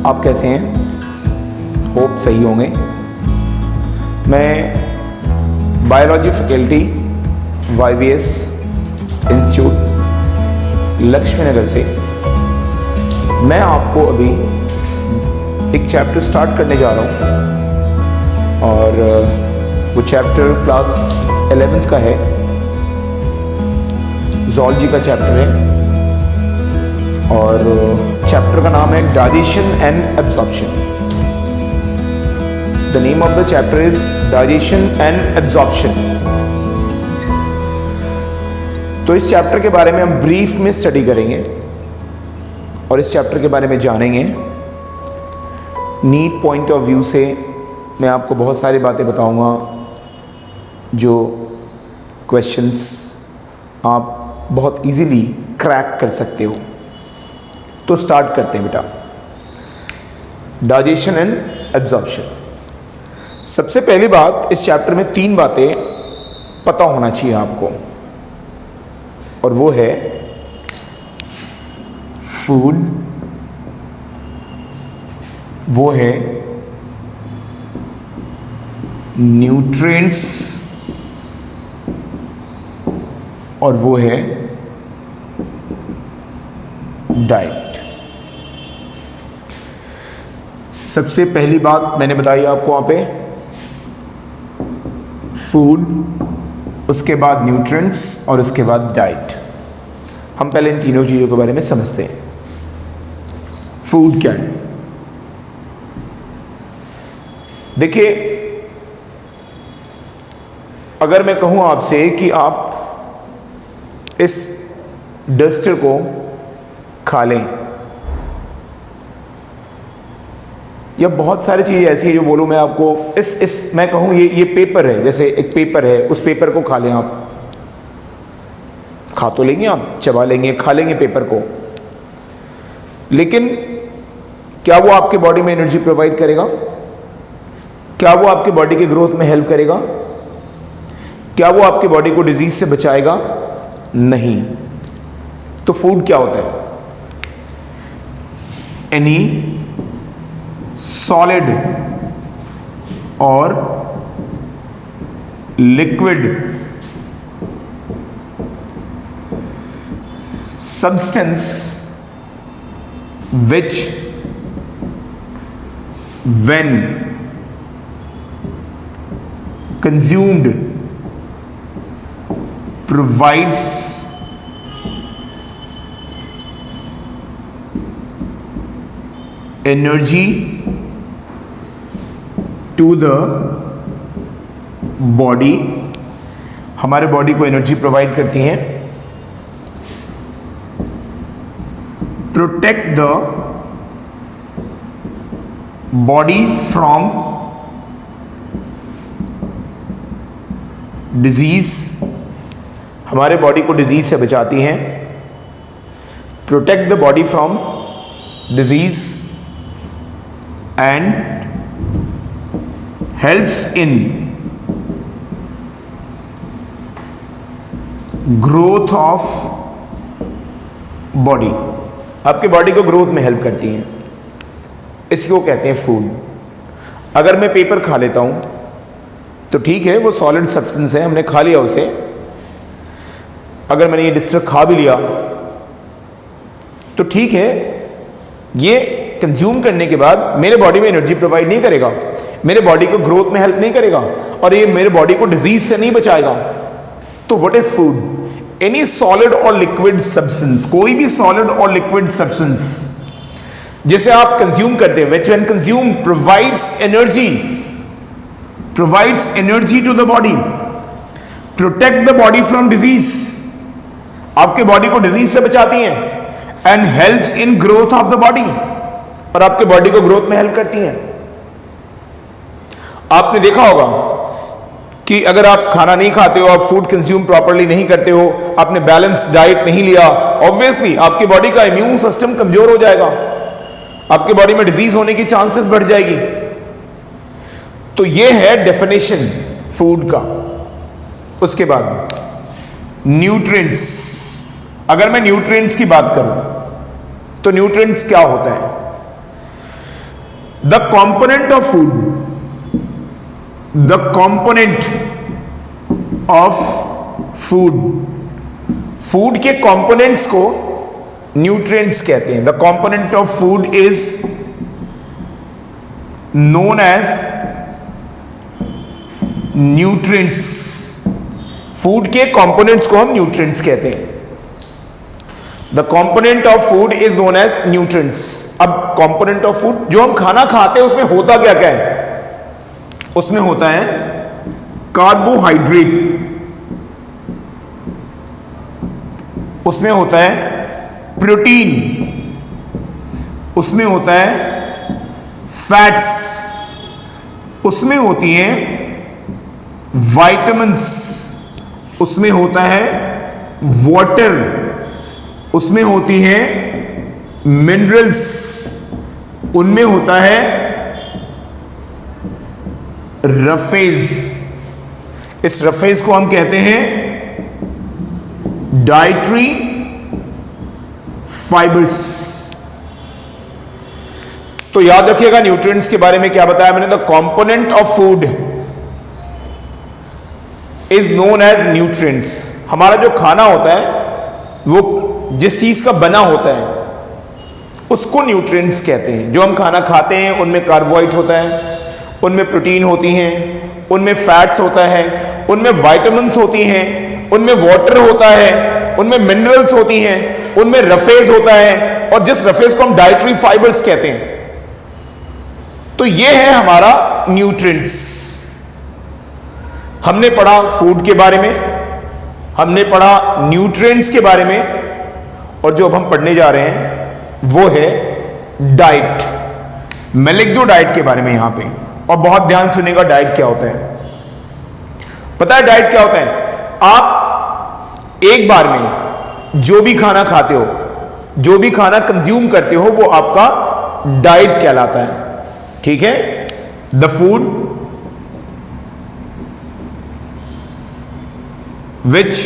आप कैसे हैं? होप सही होंगे। मैं biology faculty YVS institute Laxmi Nagar से मैं आपको अभी एक चैप्टर स्टार्ट करने जा रहा हूँ और वो चैप्टर क्लास 11th का है, ज़ूलॉजी का चैप्टर है और चैप्टर का नाम है digestion and absorption. The name of the chapter is digestion and absorption. तो इस चैप्टर के बारे में हम ब्रीफ में स्टडी करेंगे और इस चैप्टर के बारे में जानेंगे। नीट पॉइंट ऑफ व्यू से मैं आपको बहुत सारी बातें बताऊंगा जो क्वेश्चंस आप बहुत इजीली क्रैक कर सकते हो। तो स्टार्ट करते हैं बेटा, डाइजेशन एंड एब्जॉर्प्शन। सबसे पहली बात, इस चैप्टर में 3 बातें पता होना चाहिए आपको और वो है फूड, वो है न्यूट्रिएंट्स और वो है डाइट। सबसे पहली बात मैंने बताई आपको वहां पे फूड, उसके बाद न्यूट्रिएंट्स और उसके बाद डाइट। हम पहले इन तीनों चीज़ों के बारे में समझते हैं। फूड क्या है? देखिए, अगर मैं कहूं आपसे कि आप इस डस्टर को खा लें या बहुत सारी चीज़ें ऐसी है जो बोलूं मैं आपको, मैं कहूं ये पेपर है, जैसे एक पेपर है, उस पेपर को खा लें। आप खा तो लेंगे, आप चबा लेंगे, खा लेंगे पेपर को, लेकिन क्या वो आपके बॉडी में एनर्जी प्रोवाइड करेगा? क्या वो आपके बॉडी के ग्रोथ में हेल्प करेगा? क्या वो आपके बॉडी को डिजीज से बचाएगा? नहीं। तो फूड क्या होता है? एनी सॉलिड और liquid substance which when consumed provides energy to the body, हमारे बॉडी को एनर्जी प्रोवाइड करती हैं। Protect the body from disease, हमारे बॉडी को डिजीज से बचाती हैं। Protect the body from disease and helps in growth of body, आपके बॉडी को ग्रोथ में हेल्प करती हैं। इसको कहते हैं फूड। अगर मैं पेपर खा लेता हूं तो ठीक है, वो सॉलिड सब्सटेंस है, हमने खा लिया उसे। अगर मैंने ये डिस्टर खा भी लिया तो ठीक है, ये कंज्यूम करने के बाद मेरे बॉडी में एनर्जी प्रोवाइड नहीं करेगा, मेरे बॉडी को ग्रोथ में हेल्प नहीं करेगा और ये मेरे बॉडी को डिजीज से नहीं बचाएगा। तो what is food? Any solid और लिक्विड सब्सटेंस, कोई भी सॉलिड और लिक्विड सब्सटेंस जिसे आप कंज्यूम करते हैं, which when consume provides energy to the body, protect the body from disease, आपके बॉडी को डिजीज से बचाती हैं, and helps in growth of the body, और आपके बॉडी को ग्रोथ में हेल्प करती हैं। आपने देखा होगा कि अगर आप खाना नहीं खाते हो, आप फूड कंज्यूम प्रॉपर्ली नहीं करते हो, आपने बैलेंस डाइट नहीं लिया, ऑब्वियसली आपकी बॉडी का इम्यून सिस्टम कमजोर हो जाएगा, आपकी बॉडी में डिजीज होने की चांसेस बढ़ जाएगी। तो ये है डेफिनेशन फूड का। उसके बाद न्यूट्रिएंट्स, अगर मैं न्यूट्रिएंट्स की बात करूं तो न्यूट्रिएंट्स क्या होता है? The component of food, the component of food, food के कंपोनेंट्स को न्यूट्रिएंट्स कहते हैं। The component of food is known as nutrients. Food के कंपोनेंट्स को हम न्यूट्रिएंट्स कहते हैं। The component of food is known as nutrients. अब कंपोनेंट ऑफ फूड, जो हम खाना खाते हैं उसमें होता क्या क्या है? उसमें होता है कार्बोहाइड्रेट, उसमें होता है प्रोटीन, उसमें होता है फैट्स, उसमें होती हैं विटामिन्स, उसमें होता है वाटर, उसमें होती है मिनरल्स, उनमें होता है रफेज। इस रफेज को हम कहते हैं डाइटरी फाइबर्स। तो याद रखिएगा न्यूट्रिएंट्स के बारे में क्या बताया मैंने। The component of food is known as nutrients. हमारा जो खाना होता है वो जिस चीज का बना होता है उसको न्यूट्रिएंट्स कहते हैं। जो हम खाना खाते हैं उनमें कार्बोहाइड्रेट होता है, उनमें प्रोटीन होती हैं, उनमें फैट्स होता है, उनमें विटामिन्स होती हैं, उनमें वाटर होता है, उनमें मिनरल्स होती हैं, उनमें रफेज होता है, और जिस रफेज को हम डाइटरी फाइबर्स कहते हैं। तो ये है हमारा न्यूट्रिएंट्स। हमने पढ़ा फूड के बारे में, हमने पढ़ा न्यूट्रिएंट्स के बारे में, और जो अब हम पढ़ने जा रहे हैं वो है डाइट। मैं लिख दूं डाइट के बारे में यहां पे, और बहुत ध्यान सुनेगा डाइट क्या होता है। पता है डाइट क्या होता है? आप एक बार में जो भी खाना खाते हो, जो भी खाना कंज्यूम करते हो, वो आपका डाइट कहलाता है। ठीक है? The food which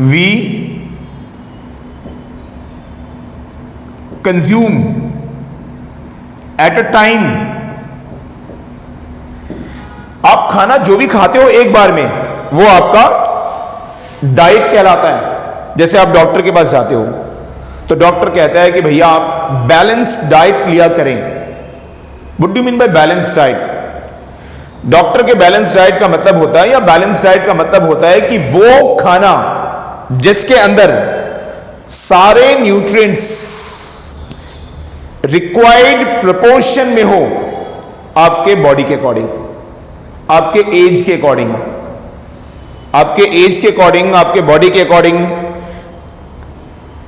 we consume at a time। आप खाना जो भी खाते हो एक बार में वो आपका डाइट कहलाता है। जैसे आप डॉक्टर के पास जाते हो तो डॉक्टर कहता है कि भैया आप बैलेंस्ड डाइट लिया करें। What do mean by balanced diet? Doctor के बैलेंस डाइट का मतलब होता है, या बैलेंस डाइट का मतलब होता है कि वो खाना जिसके अंदर सारे न्यूट्रिएंट्स रिक्वायर्ड प्रोपोर्शन में हो, आपके बॉडी के अकॉर्डिंग, आपके एज के अकॉर्डिंग, आपके एज के अकॉर्डिंग, आपके बॉडी के अकॉर्डिंग,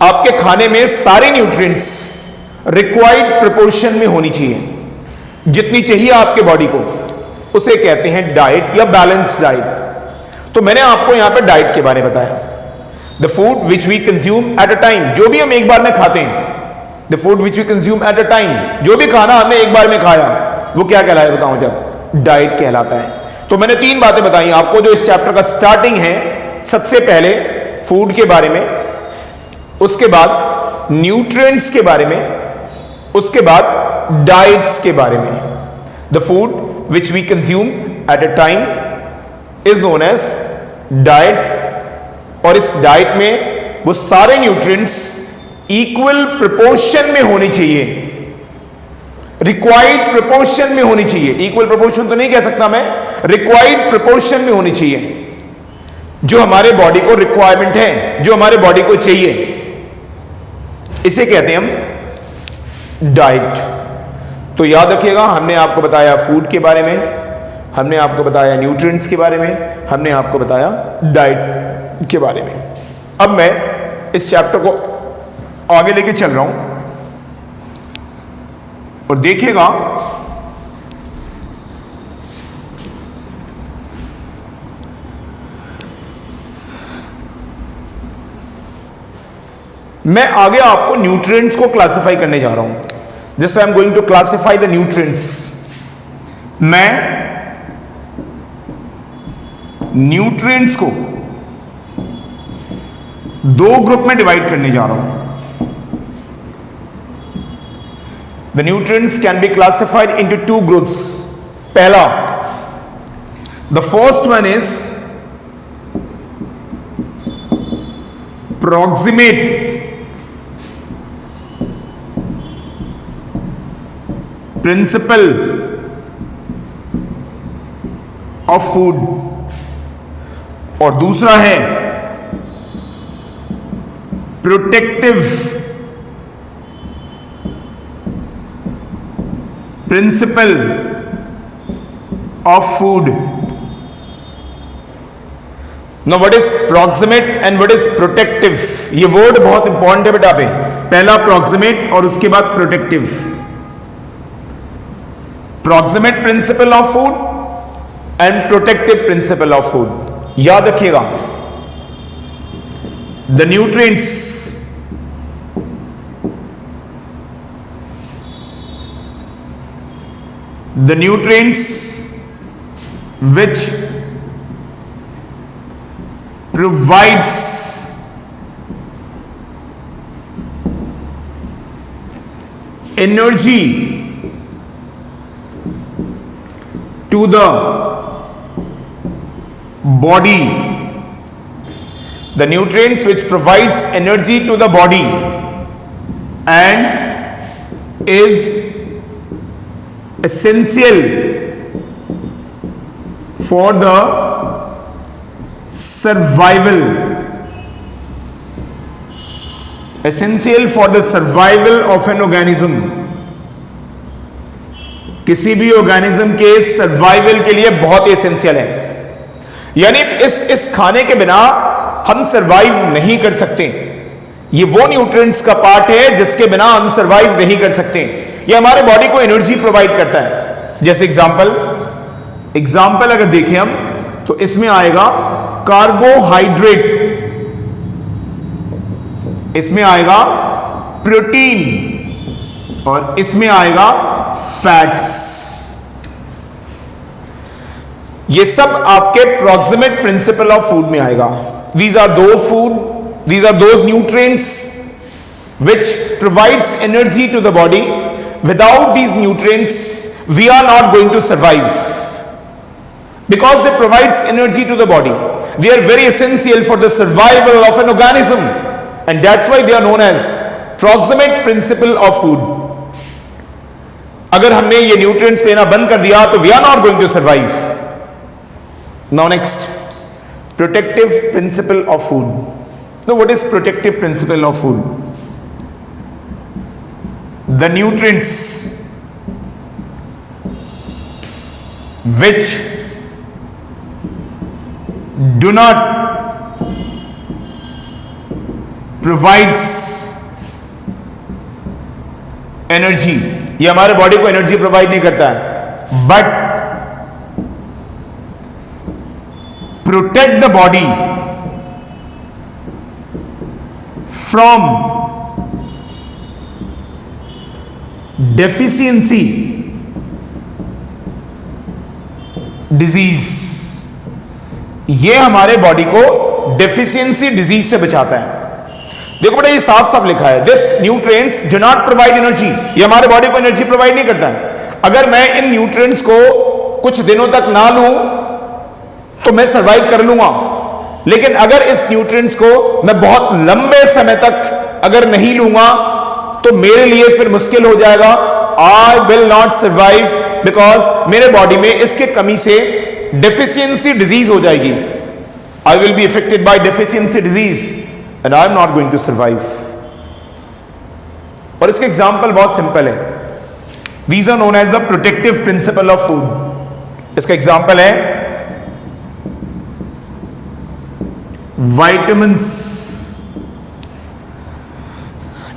आपके खाने में सारे न्यूट्रिएंट्स रिक्वायर्ड प्रोपोर्शन में होनी चाहिए। जितनी चाहिए आपके बॉडी को, उसे कहते हैं डाइट या बैलेंस डाइट। तो मैंने आपको यहां पे डाइट के बारे में बताया। The food which we consume at a time, जो भी हम एक बार में खाते हैं, the food which we consume at a time, जो भी खाना हमने एक बार में खाया वो क्या कहलाए बताऊं? जब डाइट कहलाता है। तो मैंने 3 बातें बताई आपको जो इस चैप्टर का स्टार्टिंग है। सबसे पहले फूड के बारे में, उसके बाद न्यूट्रिएंट्स के बारे में, उसके बाद डाइट्स के बारे में। The food which we consume at a time is known as diet, और इस डाइट में वो सारे न्यूट्रिएंट्स इक्वल प्रोपोर्शन में होनी चाहिए, रिक्वायर्ड प्रोपोर्शन में होनी चाहिए। इक्वल प्रोपोर्शन तो नहीं कह सकता मैं, रिक्वायर्ड प्रोपोर्शन में होनी चाहिए। जो हमारे बॉडी को रिक्वायरमेंट है, जो हमारे बॉडी को चाहिए, इसे कहते हैं हम डाइट। तो याद रखिएगा, हमने आपको बताया फूड के बारे में, हमने आपको बताया न्यूट्रिएंट्स के बारे में, हमने आपको बताया डाइट के बारे में। अब मैं इस चैप्टर को आगे लेके चल रहा हूं और देखिएगा मैं आगे आपको न्यूट्रिएंट्स को क्लासिफाई करने जा रहा हूं। Just I am going to classify the nutrients. मैं न्यूट्रिएंट्स को 2 ग्रुप में डिवाइड करने जा रहा हूं। The nutrients can be classified into two groups. पहला, the first one is proximate principle of food और दूसरा है protective principle of food. Now what is proximate and what is protective? ये वर्ड बहुत इंपॉर्टेंट है बेटा पे. पहला proximate और उसके बाद protective. Proximate principle of food and protective principle of food. याद रखिएगा. The nutrients which provides energy to the body, the nutrients which provides energy to the body and is essential for the survival, essential for the survival of an organism. किसी भी organism के survival के लिए बहुत essential है. यानी इस खाने के बिना हम सर्वाइव नहीं कर सकते. ये वो न्यूट्रिएंट्स का पार्ट है जिसके बिना हम सर्वाइव नहीं कर सकते. ये हमारे बॉडी को एनर्जी प्रोवाइड करता है. जैसे एग्जाम्पल अगर देखें हम तो इसमें आएगा कार्बोहाइड्रेट, इसमें आएगा प्रोटीन और इसमें आएगा फैट्स. ये सब आपके प्रॉक्सिमेट प्रिंसिपल ऑफ फूड में आएगा. These are those nutrients which provides energy to the body. Without these nutrients we are not going to survive because they provides energy to the body. They are very essential for the survival of an organism and that's why they are known as proximate principle of food. अगर हमने ये nutrients लेना बंद कर दिया तो we are not going to survive. Now next, protective principle of food. Now what is protective principle of food? The nutrients which do not provides energy, ये हमारे बॉडी को एनर्जी प्रोवाइड नहीं करता है, but protect the body from deficiency disease. ये हमारे body को deficiency disease से बचाता है. देखो बेटा ये साफ साफ लिखा है, this nutrients do not provide energy. ये हमारे बॉडी को एनर्जी प्रोवाइड नहीं करता है. अगर मैं इन न्यूट्रिएंट्स को कुछ दिनों तक ना लूं तो मैं सर्वाइव कर लूंगा, लेकिन अगर इस न्यूट्रिएंट्स को मैं बहुत लंबे समय तक अगर नहीं लूंगा तो मेरे लिए फिर मुश्किल हो जाएगा. I will not survive because मेरे बॉडी में इसके कमी से डेफिशिएंसी डिजीज हो जाएगी. I will be affected by deficiency disease and I am not going to survive. और इसके एग्जाम्पल बहुत सिंपल है. These are known as the protective principle of food. इसका एग्जाम्पल है विटामिन्स,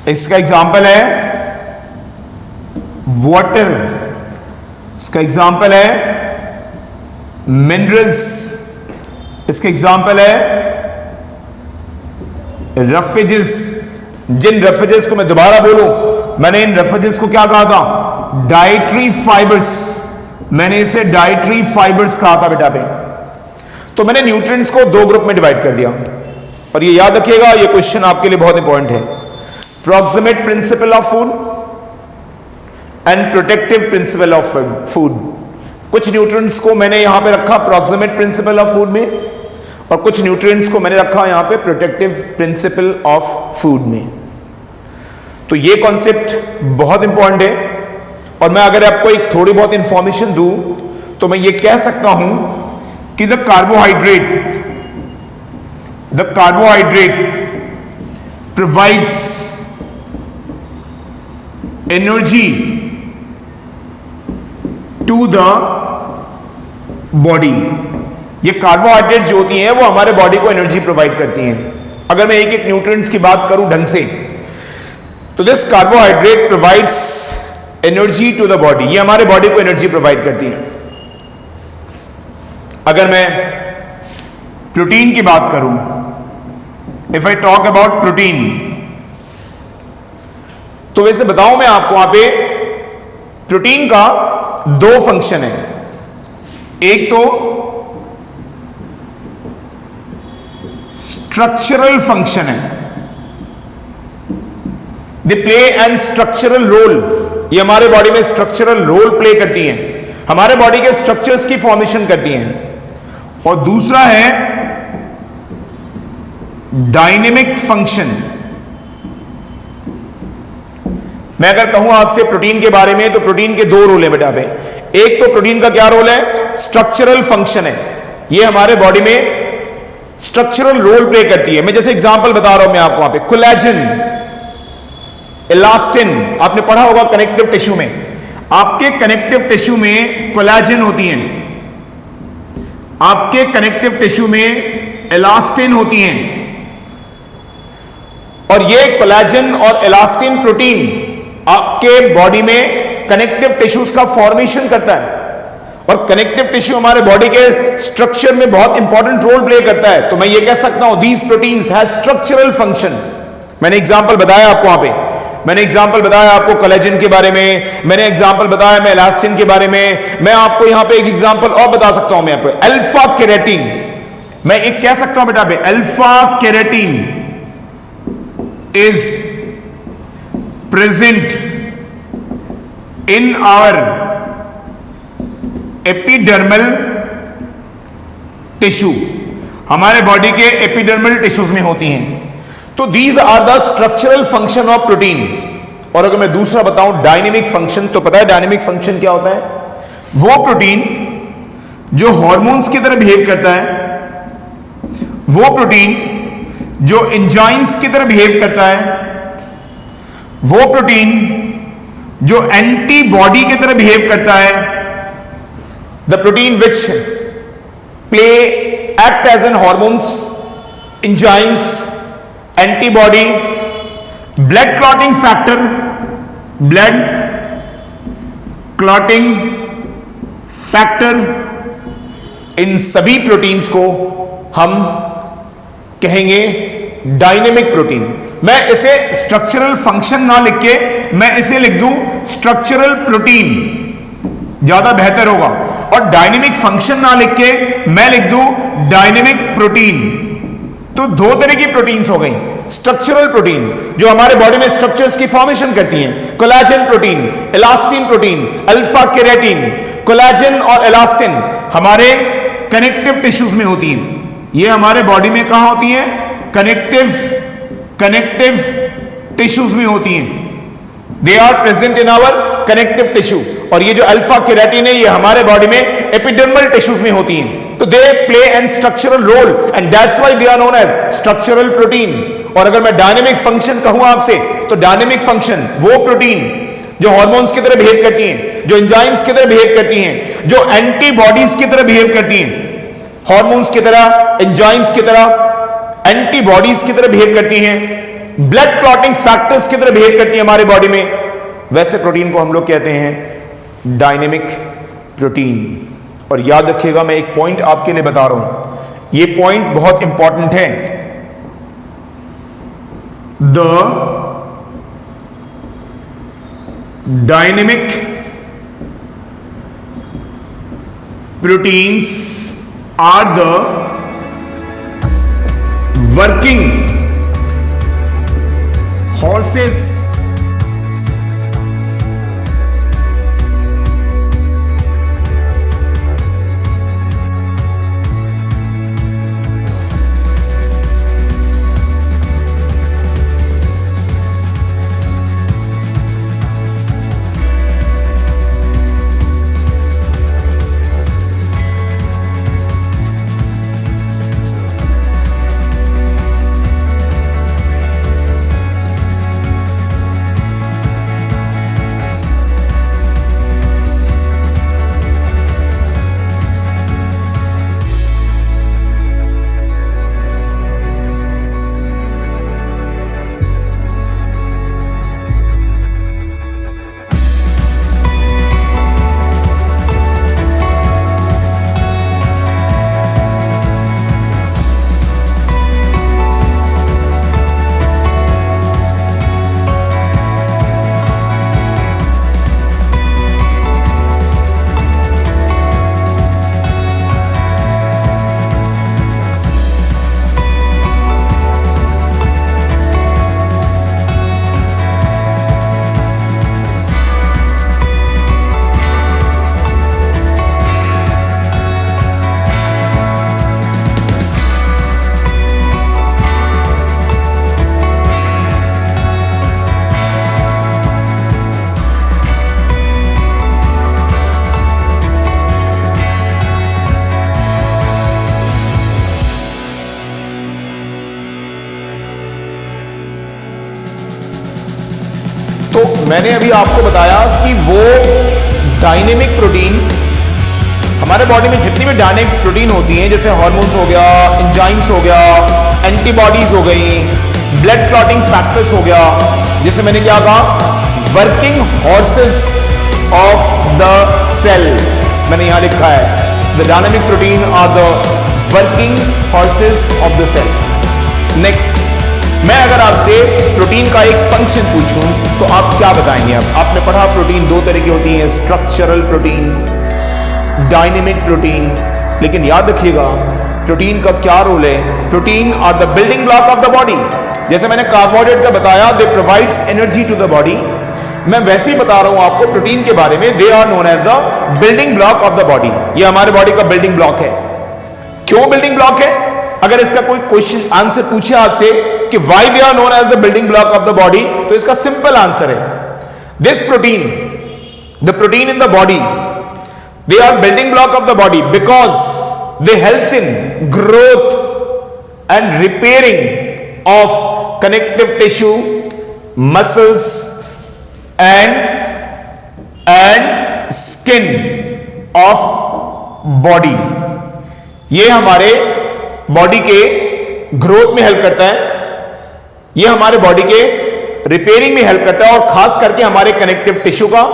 इसका एग्जाम्पल है वाटर, इसका एग्जाम्पल है मिनरल्स, इसका एग्जाम्पल है रफेजेस. जिन रफेजेस को मैं दोबारा बोलूं, मैंने इन रफेजेस को क्या कहा था? Dietary fibres. मैंने इसे डाइटरी फाइबर्स कहा था बेटा पे. तो मैंने न्यूट्रिएंट्स को दो ग्रुप में डिवाइड कर दिया. और ये याद रखिएगा, ये क्वेश्चन आपके लिए बहुत इंपॉर्टेंट है. Proximate principal of food and protective principle of food. कुछ न्यूट्रिएंट्स को मैंने यहां पे रखा प्रॉक्सिमेट प्रिंसिपल ऑफ फूड में, और कुछ न्यूट्रिएंट्स को मैंने रखा यहां पे प्रोटेक्टिव प्रिंसिपल ऑफ फूड में। तो ये कॉन्सेप्ट बहुत इंपॉर्टेंट है, और मैं अगर आपको एक थोड़ी बहुत इंफॉर्मेशन दूं तो मैं ये कह सकता हूं कि the carbohydrate provides energy to the body. ये कार्बोहाइड्रेट जो होती हैं वो हमारे बॉडी को एनर्जी प्रोवाइड करती हैं। अगर मैं एक एक न्यूट्रिएंट्स की बात करूं ढंग से, तो this carbohydrate provides energy to the body, ये हमारे बॉडी को एनर्जी प्रोवाइड करती है। अगर मैं प्रोटीन की बात करूं, if I talk about protein, तो वैसे बताऊं मैं आपको वहां पे प्रोटीन का दो फंक्शन है। एक तो स्ट्रक्चरल फंक्शन है, they play an structural role, ये हमारे बॉडी में स्ट्रक्चरल रोल प्ले करती हैं, हमारे बॉडी के स्ट्रक्चर्स की फॉर्मेशन करती हैं। और दूसरा है डायनेमिक फंक्शन। मैं अगर कहूं आपसे प्रोटीन के बारे में, तो प्रोटीन के दो रोल है बेटा पे। एक तो प्रोटीन का क्या रोल है, स्ट्रक्चरल फंक्शन है, ये हमारे बॉडी में स्ट्रक्चरल रोल प्ले करती है। मैं जैसे एग्जांपल बता रहा हूं मैं आपको, वहां पे कोलेजन, इलास्टिन, आपने पढ़ा होगा कनेक्टिव टिश्यू में, आपके कनेक्टिव टिश्यू में कोलेजन होती हैं, आपके कनेक्टिव टिश्यू में इलास्टिन होती हैं, और ये कोलेजन और इलास्टिन प्रोटीन आपके बॉडी में कनेक्टिव टिश्यूज का फॉर्मेशन करता है। और कनेक्टिव टिश्यू हमारे बॉडी के स्ट्रक्चर में बहुत इंपॉर्टेंट रोल प्ले करता है। तो मैं ये कह सकता हूं these proteins have structural function. मैंने एग्जांपल बताया आपको वहां पे, मैंने एग्जांपल बताया आपको कोलेजन के बारे में, मैंने एग्जांपल बताया मैं इलास्टिन के बारे में। मैं आपको यहां पे एक एग्जांपल और बता सकता हूं मैं आपको, अल्फा केराटिन। मैं एक कह सकता हूं बेटा पे, alpha keratin is present in our epidermal tissue, हमारे बॉडी के एपिडर्मल टिश्यूज में होती हैं। तो these are the structural function of protein. और अगर मैं दूसरा बताऊं डायनेमिक फंक्शन, तो पता है डायनेमिक फंक्शन क्या होता है, वो प्रोटीन जो हार्मोन्स की तरह बिहेव करता है, वो प्रोटीन जो एंजाइम्स की तरह बिहेव करता है, वो प्रोटीन जो एंटीबॉडी की तरह बिहेव करता है, the protein which play act as an hormones, enzymes, antibody, blood clotting factor, blood clotting factor, इन सभी प्रोटीन्स को हम कहेंगे डायनेमिक प्रोटीन। मैं इसे स्ट्रक्चरल फंक्शन ना लिख के मैं इसे लिख दूं स्ट्रक्चरल प्रोटीन, ज्यादा बेहतर होगा। और डायनेमिक फंक्शन ना लिख के मैं लिख दूं डायनेमिक प्रोटीन। तो दो तरह की प्रोटीन्स हो गई, स्ट्रक्चरल प्रोटीन जो हमारे बॉडी में स्ट्रक्चर्स की फॉर्मेशन करती हैं, collagen protein, elastin protein, alpha keratin. Collagen और इलास्टिन हमारे कनेक्टिव टिश्यूज में होती हैं। ये हमारे बॉडी में कहां होती हैं, कनेक्टिव टिश्यूज में होती हैं। They are present in our connective tissue. और ये जो अल्फा केराटिन है ये हमारे बॉडी में एपिडर्मल टिश्यूज में होती हैं। तो they play an structural role and that's why they are known as structural protein. और अगर मैं डायनेमिक फंक्शन कहूं आपसे, तो डायनेमिक फंक्शन वो प्रोटीन जो हार्मोन्स की तरह बिहेव करती हैं, जो एंजाइम्स की तरह बिहेव करती हैं, जो एंटीबॉडीज की तरह बिहेव करती हैं, हार्मोन्स की तरह, एंजाइम्स की तरह, एंटीबॉडीज की तरह बिहेव करती हैं, ब्लड क्लॉटिंग फैक्टर्स की तरह बिहेव करती हैं हमारे बॉडी में, वैसे प्रोटीन को हम लोग कहते हैं डायनेमिक प्रोटीन। और याद रखिएगा मैं एक पॉइंट आपके लिए बता रहा हूं, ये पॉइंट बहुत इंपॉर्टेंट है। The dynamic proteins are the working horses अभी आपको बताया कि वो डायनेमिक प्रोटीन, हमारे बॉडी में जितनी भी डायनेमिक प्रोटीन होती हैं, जैसे हार्मोन्स हो गया, एंजाइम्स हो गया, एंटीबॉडीज हो गई, ब्लड क्लॉटिंग फैक्टर्स हो गया, जैसे मैंने क्या कहा, working horses of the cell, मैंने यहां लिखा है the dynamic protein are the working horses of the cell. Next, मैं अगर आपसे प्रोटीन का एक फंक्शन पूछूं तो आप क्या बताएंगे? अब आपने पढ़ा प्रोटीन दो तरह की होती है, स्ट्रक्चरल प्रोटीन, डायनेमिक प्रोटीन, लेकिन याद रखिएगा प्रोटीन का क्या रोल है। Protein are the building block of the body. जैसे मैंने कार्बोहाइड्रेट का बताया, they provides energy to the body, मैं वैसे ही बता रहा हूं आपको प्रोटीन के बारे में, they are known as the building block of the body. ये हमारे बॉडी का बिल्डिंग ब्लॉक है। क्यों बिल्डिंग ब्लॉक है? अगर इसका कोई क्वेश्चन आंसर पूछे आपसे कि why they are known as the building block of the body, तो इसका सिंपल आंसर है, this protein, the protein in the body, they are building block of the body because they helps in growth and repairing of connective tissue, muscles and skin of body। ये हमारे body के growth में help करता है, ये हमारे body के repairing में हेल्प करता है, और खास करके हमारे कनेक्टिव टिश्यू का,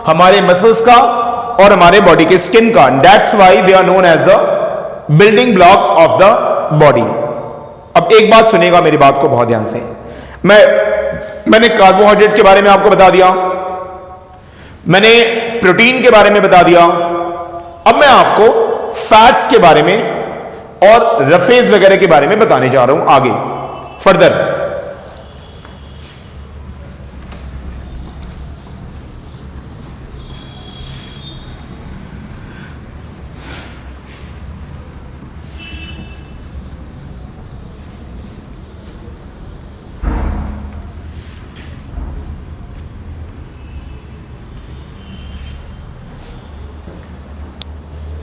हमारे मसल्स का और हमारे बॉडी के स्किन का। That's why they are known as the building block of the body. अब एक बात सुनिएगा मेरी बात को बहुत ध्यान से, मैंने कार्बोहाइड्रेट के बारे में आपको बता दिया, मैंने प्रोटीन के बारे में बता दिया, अब मैं आपको फैट्स के बारे में और रफेज वगैरह के बारे में बताने जा रहा हूं आगे फर्दर।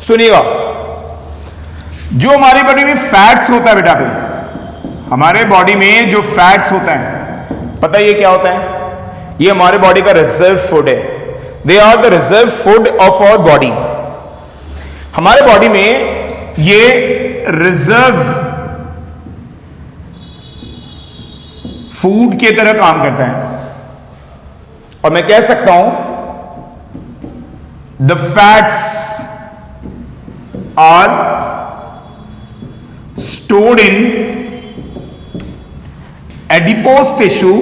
सुनिएगा, जो हमारी बॉडी में फैट्स होता है बेटा पे, हमारे बॉडी में जो फैट्स होता है, पता है ये क्या होता है? ये हमारे बॉडी का रिजर्व फूड है। They are the reserve food of our body. हमारे बॉडी में ये रिजर्व फूड की तरह काम करता है, और मैं कह सकता हूं the fats are stored in adipose tissue।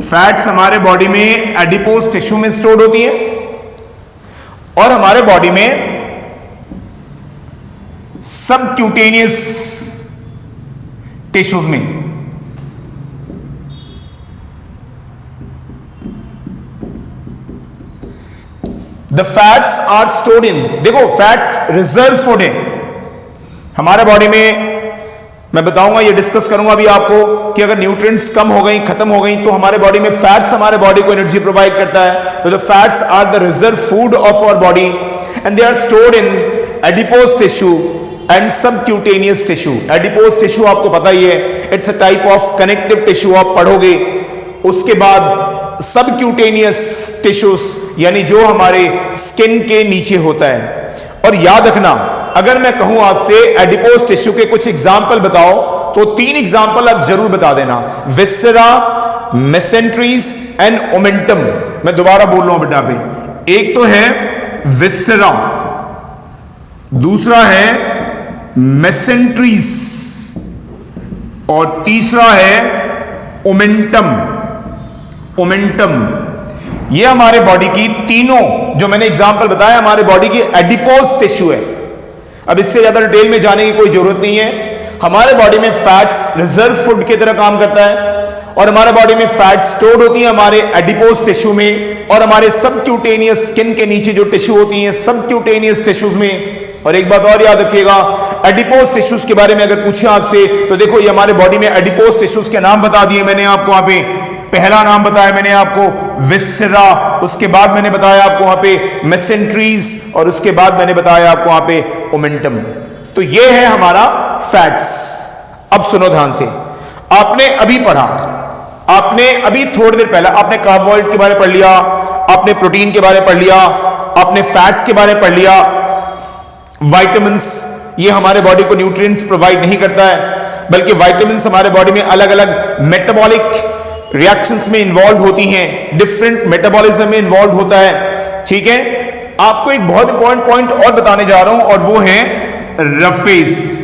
Fats हमारे बॉडी में एडिपोज टिश्यू में स्टोर्ड होती है, और हमारे बॉडी में सबक्यूटेनियस टिश्यूज में। The fats are stored in, देखो फैट्स रिजर्व फूड है हमारे बॉडी में। मैं बताऊंगा, ये डिस्कस करूंगा अभी आपको कि अगर न्यूट्रिएंट्स कम हो गई, खत्म हो गई, तो हमारे बॉडी में फैट्स हमारे बॉडी को एनर्जी प्रोवाइड करता है। तो the fats are the reserve food of our body and they are stored in adipose tissue and subcutaneous tissue. Adipose tissue आपको पता ही है, it's a type of connective tissue, आप पढ़ोगे। उसके बाद सबक्यूटेनियस टिश्यूज, यानी जो हमारे स्किन के नीचे होता है। और याद रखना, अगर मैं कहूं आपसे एडिपोज टिश्यू के कुछ एग्जाम्पल बताओ, तो 3 एग्जाम्पल आप जरूर बता देना, विसरा, मेसेंट्रीज एंड ओमेंटम। मैं दोबारा बोल रहा हूं बेटा पे, एक तो है विसरा, दूसरा है मेसेंट्रीज, और तीसरा है ओमेंटम। ओमेंटम ये हमारे बॉडी की तीनों जो मैंने एग्जाम्पल बताया, हमारे बॉडी की एडिपोज टिश्यू है। अब इससे ज्यादा डिटेल में जाने की कोई जरूरत नहीं है। हमारे बॉडी में फैट्स रिजर्व फूड की तरह काम करता है, और हमारे बॉडी में फैट स्टोर्ड होती है हमारे एडिपोज टिश्यू में, और हमारे सबक्यूटेनियस स्किन के नीचे जो टिश्यू होती है सबक्यूटेनियस टिश्यूज में। और एक बात और याद रखिएगा, एडिपोज टिश्यूज के बारे में अगर पूछे आपसे, तो देखो ये हमारे बॉडी में एडिपोज टिश्यूज के नाम बता दिए मैंने आपको वहां पे। पहला नाम बताया मैंने आपको विसरा, उसके बाद मैंने बताया आपको वहां पे मेसेंट्रीज, और उसके बाद मैंने बताया आपको वहां पे ओमेंटम। तो ये है हमारा फैट्स। अब सुनो ध्यान से, आपने अभी पढ़ा आपने अभी थोड़ी देर पहले आपने कार्बोहाइड्रेट के बारे में पढ़ लिया, आपने प्रोटीन के बारे में पढ़ लिया, आपने फैट्स के बारे में पढ़ लिया, विटामिन्स, ये हमारे बॉडी को न्यूट्रिएंट्स प्रोवाइड नहीं करता है, बल्कि विटामिन्स हमारे बॉडी में अलग अलग मेटाबॉलिक रिएक्शंस में इन्वॉल्व होती हैं, डिफरेंट मेटाबॉलिज्म में इन्वॉल्व होता है। ठीक है, आपको एक बहुत इंपॉर्टेंट पॉइंट और बताने जा रहा हूं, और वो है रफेज।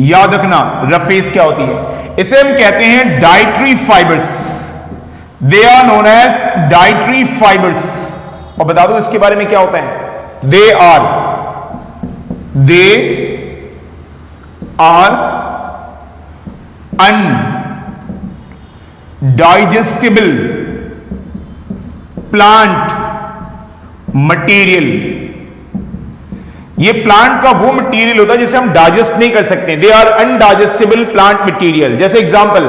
याद रखना रफेज क्या होती है। इसे हम कहते हैं dietary fibres, they are known as dietary fibres. और बता दो इसके बारे में क्या होता है। They are undigestible plant material. ये प्लांट का वो मटेरियल होता है जिसे हम डाइजेस्ट नहीं कर सकते। They are undigestible plant material. जैसे एग्जांपल,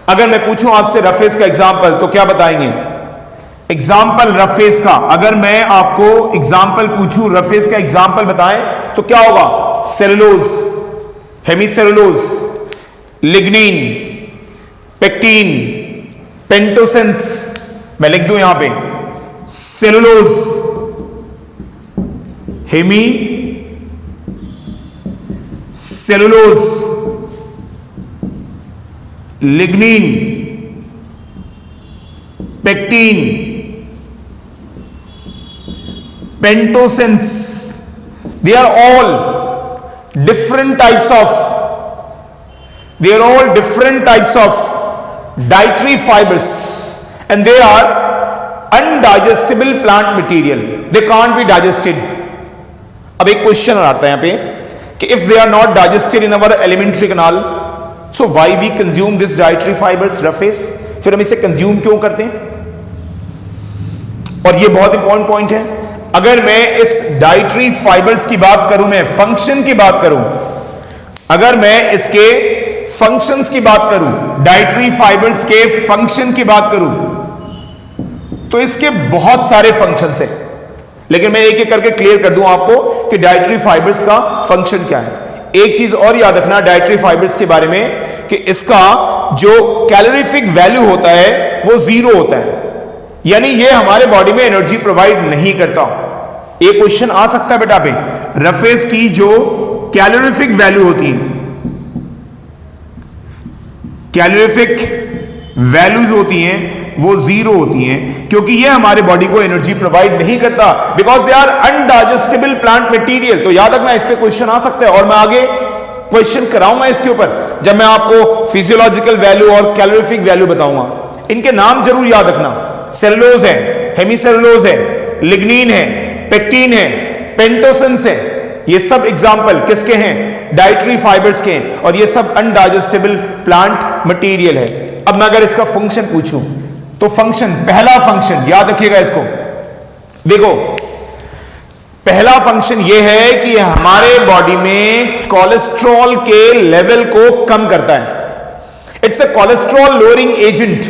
अगर मैं पूछूं आपसे रफेज का एग्जांपल, तो क्या बताएंगे? एग्जांपल रफेज का, अगर मैं आपको एग्जांपल पूछूं रफेज का एग्जांपल बताएं, तो क्या होगा? Cellulose, hemicellulose, lignin, pectin, pentosans. मैं लिख दूं यहां पे cellulose, hemi cellulose, lignin, pectin, pentosans. They are all different types of dietary fibers, and they are undigestible plant material. They can't be digested. अब एक क्वेश्चन आता है यहां पे कि if they are not digested in our alimentary canal, so why we consume this dietary fibers, roughage? फिर हम इसे कंज्यूम क्यों करते हैं? और ये बहुत इंपॉर्टेंट पॉइंट है। अगर मैं इस डाइटरी फाइबर्स की बात करूं, मैं फंक्शन की बात करूं, अगर मैं इसके फंक्शंस की बात करूं, डाइटरी फाइबर्स के फंक्शन की बात करूं, तो इसके बहुत सारे फंक्शंस हैं, लेकिन मैं एक एक करके क्लियर कर दूं आपको कि डाइटरी फाइबर्स का फंक्शन क्या है। एक चीज और याद रखना डाइटरी फाइबर्स के बारे में, कि इसका जो कैलोरीफिक वैल्यू होता है वो 0 होता है, यानी ये हमारे बॉडी में एनर्जी प्रोवाइड नहीं करता। एक क्वेश्चन आ सकता है बेटा पे, रफेज की जो कैलोरीफिक वैल्यू होती है, कैलोरीफिक वैल्यूज होती हैं वो 0 होती हैं, क्योंकि ये हमारे बॉडी को एनर्जी प्रोवाइड नहीं करता, because they are undigestible plant material. तो याद रखना इस पे क्वेश्चन आ सकता है, और मैं आगे क्वेश्चन कराऊंगा इसके ऊपर जब मैं आपको फिजियोलॉजिकल वैल्यू और कैलोरीफिक वैल्यू बताऊंगा। इनके नाम जरूर याद रखना, सेलुलोज है, हेमीसेलुलोज है, लिग्निन है, पेक्टिन है, पेंटोसेंस है। ये सब एग्जाम्पल किसके हैं? डाइटरी फाइबर्स के हैं, और ये सब अनडाइजेस्टेबल प्लांट मटेरियल है। अब मैं अगर इसका फंक्शन पूछूं, तो फंक्शन, पहला फंक्शन याद रखिएगा इसको, देखो पहला फंक्शन ये है कि हमारे बॉडी में कोलेस्ट्रॉल के लेवल को कम करता है। It's a cholesterol lowering agent.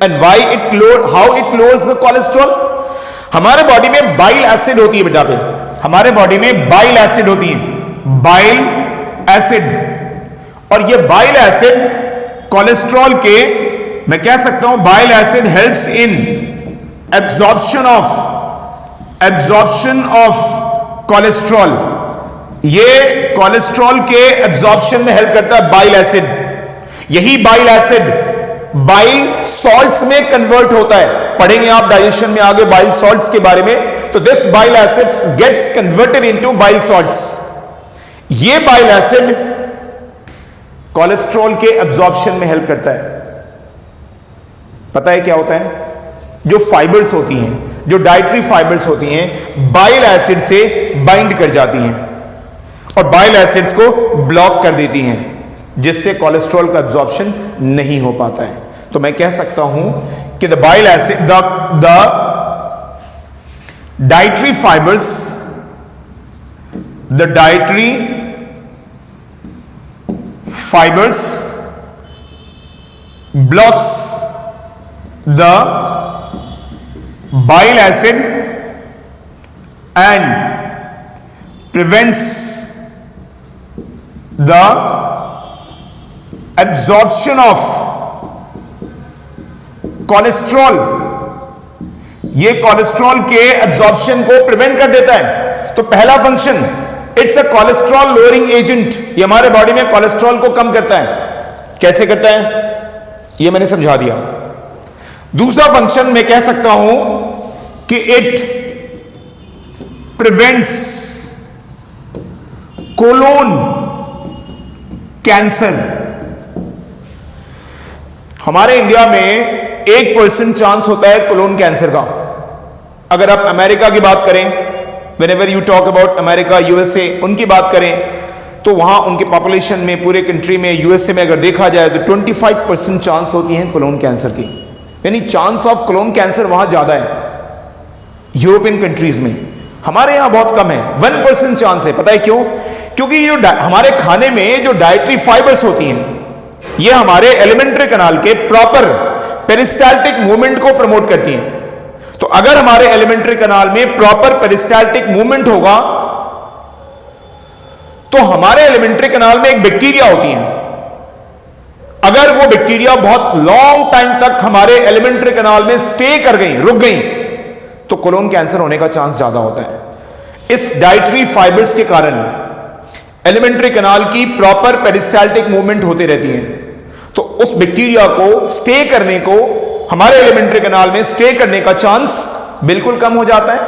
And why it lower, how it lowers the cholesterol? हमारे बॉडी में बाइल एसिड होती है बेटा, पे हमारे बॉडी में बाइल एसिड होती है, बाइल एसिड, और ये बाइल एसिड कोलेस्ट्रॉल के, मैं कह सकता हूं bile acid helps in absorption of cholesterol. ये कोलेस्ट्रॉल के एब्जॉर्प्शन में हेल्प करता है बाइल एसिड। यही बाइल एसिड बाइल सॉल्ट्स में कन्वर्ट होता है, पढ़ेंगे आप डाइजेशन में आगे बाइल सॉल्ट्स के बारे में। तो this bile acid gets converted into bile salts. ये बाइल एसिड कोलेस्ट्रॉल के एब्जॉर्प्शन में हेल्प करता है। पता है क्या होता है? जो फाइबर्स होती हैं, जो डाइटरी फाइबर्स होती हैं, बाइल एसिड से बाइंड कर जाती हैं और बाइल एसिड्स को ब्लॉक कर देती हैं, जिससे कोलेस्ट्रॉल का एब्जॉर्प्शन नहीं हो पाता है। तो मैं कह सकता हूं कि the bile acid, the dietary fibres, the dietary fibres blocks the bile acid and prevents the absorption of cholesterol, ये कोलेस्ट्रॉल के एब्जॉर्प्शन को प्रिवेंट कर देता है। तो पहला function, it's a cholesterol lowering agent, ये हमारे बॉडी में कोलेस्ट्रॉल को कम करता है। कैसे करता है ये मैंने समझा दिया। दूसरा फंक्शन मैं कह सकता हूं कि इट प्रिवेंट्स कोलोन कैंसर। हमारे इंडिया में 1% चांस होता है कोलोन कैंसर का। अगर आप अमेरिका की बात करें, whenever you talk about America, USA, उनकी बात करें तो वहां उनके पॉपुलेशन में, पूरे कंट्री में, यूएसए में अगर देखा जाए तो 25% चांस होती है कोलोन कैंसर की। यानी चांस ऑफ कोलोन कैंसर वहां ज्यादा है यूरोपियन कंट्रीज में। हमारे यहां बहुत कम है, 1% चांस है। पता है क्यों? क्योंकि ये हमारे खाने में जो डाइटरी फाइबर्स होती हैं, ये हमारे एलिमेंट्री कैनाल के प्रॉपर पेरिस्टाल्टिक मूवमेंट को प्रमोट करती हैं। तो अगर हमारे एलिमेंट्री कैनाल में प्रॉपर पेरिस्टाल्टिक मूवमेंट होगा तो हमारे एलिमेंट्री कैनाल में एक बैक्टीरिया होती है, अगर वो बैक्टीरिया बहुत लॉन्ग टाइम तक हमारे एलिमेंट्री कैनाल में स्टे कर गई, रुक गई, तो कोलोन कैंसर होने का चांस ज्यादा होता है। इस डाइटरी फाइबर्स के कारण एलिमेंट्री कैनाल की प्रॉपर पेरिस्टाल्टिक मूवमेंट होती रहती है, तो उस बैक्टीरिया को स्टे करने को, हमारे एलिमेंट्री कैनाल में स्टे करने का चांस बिल्कुल कम हो जाता है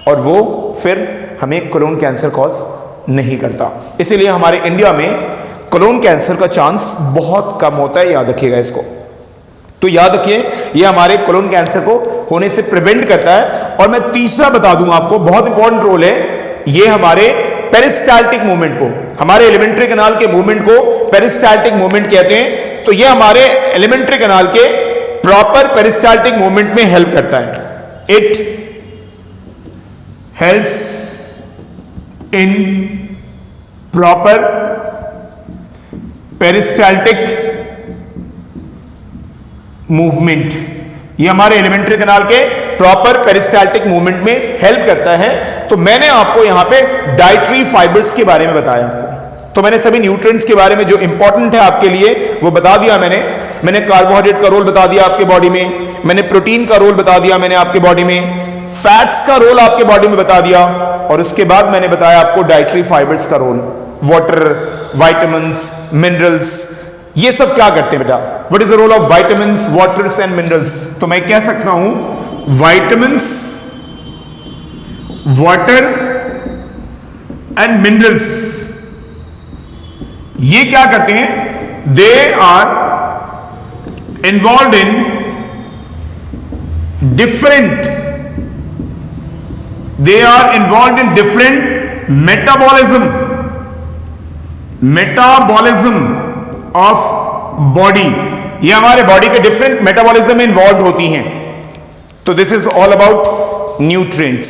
और वो फिर हमें कोलोन कैंसर कॉज नहीं करता। इसीलिए हमारे इंडिया में कोलोन कैंसर का चांस बहुत कम होता है, याद रखिएगा इसको। तो याद रखिए, ये हमारे कोलोन कैंसर को होने से प्रिवेंट करता है। और मैं तीसरा बता दूं आपको, बहुत इंपॉर्टेंट रोल है, ये हमारे पेरिस्टाल्टिक मूवमेंट को, हमारे एलिमेंट्री कैनाल के मूवमेंट को पेरिस्टाल्टिक मूवमेंट कहते हैं। तो ये हमारे एलिमेंट्री कैनाल के प्रॉपर पेरिस्टाल्टिक मूवमेंट में हेल्प करता है। It helps in proper peristaltic movement, ये हमारे एलिमेंट्री कैनाल के प्रॉपर पेरिस्टाल्टिक मूवमेंट में हेल्प करता है। तो मैंने आपको यहां पे डाइटरी फाइबर्स के बारे में बताया, तो मैंने सभी न्यूट्रिएंट्स के बारे में जो इंपॉर्टेंट है आपके लिए वो बता दिया। मैंने कार्बोहाइड्रेट का रोल बता दिया आपके बॉडी में, मैंने प्रोटीन का रोल बता दिया मैंने आपके बॉडी में, फैट्स का रोल आपके बॉडी में बता दिया, और उसके बाद मैंने बताया आपको डाइटरी फाइबर्स का रोल, वाटर, विटामिन्स, मिनरल्स, ये सब क्या करते हैं बेटा। What is the role of vitamins, waters and minerals? तो मैं कह सकता हूं विटामिन्स, वाटर एंड मिनरल्स, ये क्या करते हैं? They are involve in different, they are involved in different metabolism of body, ये हमारे बॉडी के डिफरेंट मेटाबॉलिज्म में इन्वॉल्व होती हैं। तो this is all about nutrients.